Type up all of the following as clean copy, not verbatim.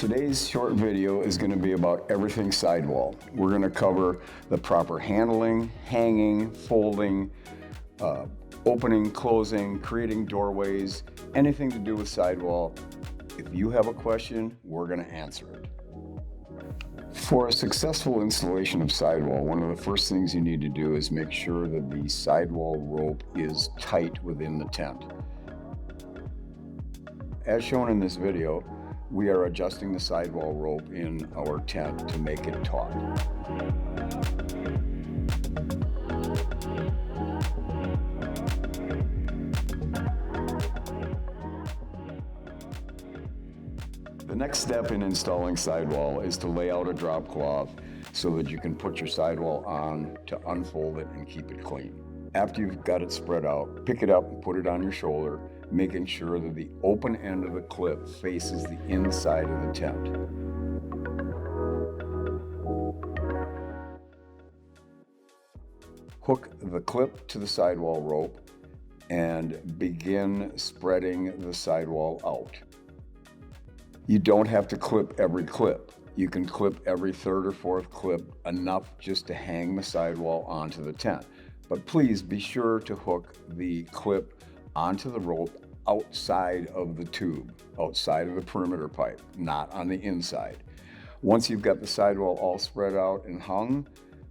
Today's short video is going to be about everything sidewall. We're going to cover the proper handling, hanging, folding, opening, closing, creating doorways, anything to do with sidewall. If you have a question, we're going to answer it. For a successful installation of sidewall, one of the first things you need to do is make sure that the sidewall rope is tight within the tent. As shown in this video, we are adjusting the sidewall rope in our tent to make it taut. The next step in installing sidewall is to lay out a drop cloth so that you can put your sidewall on to unfold it and keep it clean. After you've got it spread out, pick it up and put it on your shoulder, making sure that the open end of the clip faces the inside of the tent. Hook the clip to the sidewall rope and begin spreading the sidewall out. You don't have to clip every clip. You can clip every third or fourth clip, enough just to hang the sidewall onto the tent. But please be sure to hook the clip onto the rope outside of the tube, outside of the perimeter pipe, not on the inside. Once you've got the sidewall all spread out and hung,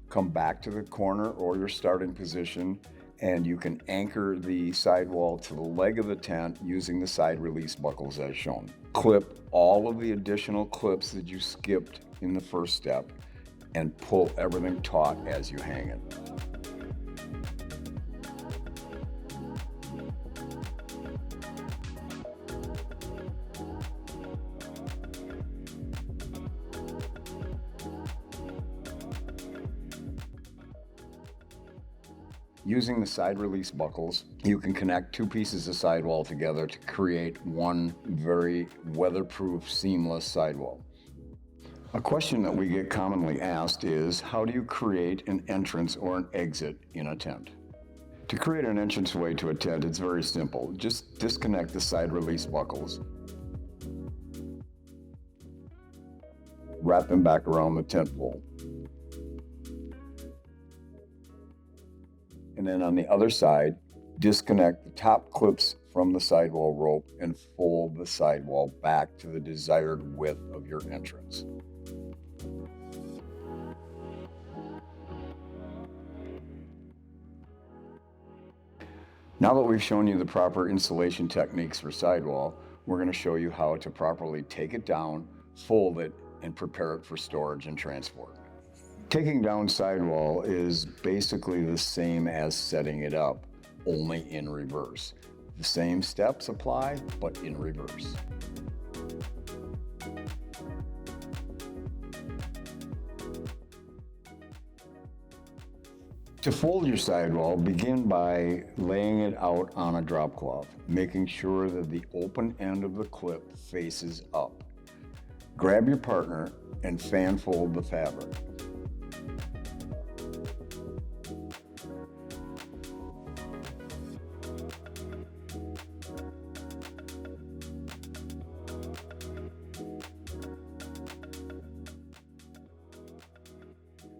come back to the corner or your starting position, and you can anchor the sidewall to the leg of the tent using the side release buckles as shown. Clip all of the additional clips that you skipped in the first step and pull everything taut as you hang it. Using the side release buckles, you can connect two pieces of sidewall together to create one very weatherproof, seamless sidewall. A question that we get commonly asked is, how do you create an entrance or an exit in a tent? To create an entranceway to a tent, it's very simple. Just disconnect the side release buckles. Wrap them back around the tent pole. And then on the other side, disconnect the top clips from the sidewall rope and fold the sidewall back to the desired width of your entrance. Now that we've shown you the proper installation techniques for sidewall, we're going to show you how to properly take it down, fold it, and prepare it for storage and transport. Taking down sidewall is basically the same as setting it up, only in reverse. The same steps apply, but in reverse. To fold your sidewall, begin by laying it out on a drop cloth, making sure that the open end of the clip faces up. Grab your partner and fan fold the fabric.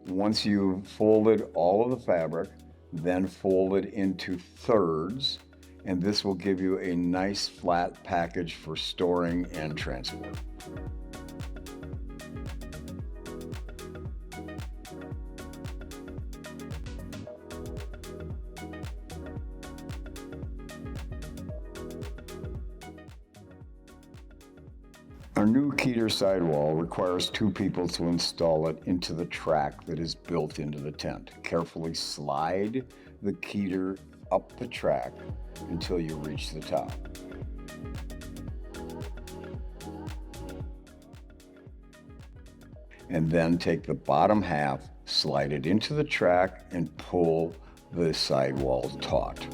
Once you've folded all of the fabric, then fold it into thirds, and this will give you a nice flat package for storing and transport. Our new Keder Sidewall requires two people to install it into the track that is built into the tent. Carefully slide the Keder up the track until you reach the top. And then take the bottom half, slide it into the track, and pull the sidewall taut.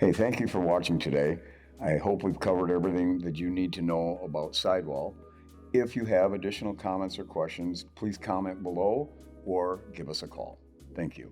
Hey, thank you for watching today. I hope we've covered everything that you need to know about Sidewall. If you have additional comments or questions, please comment below or give us a call. Thank you.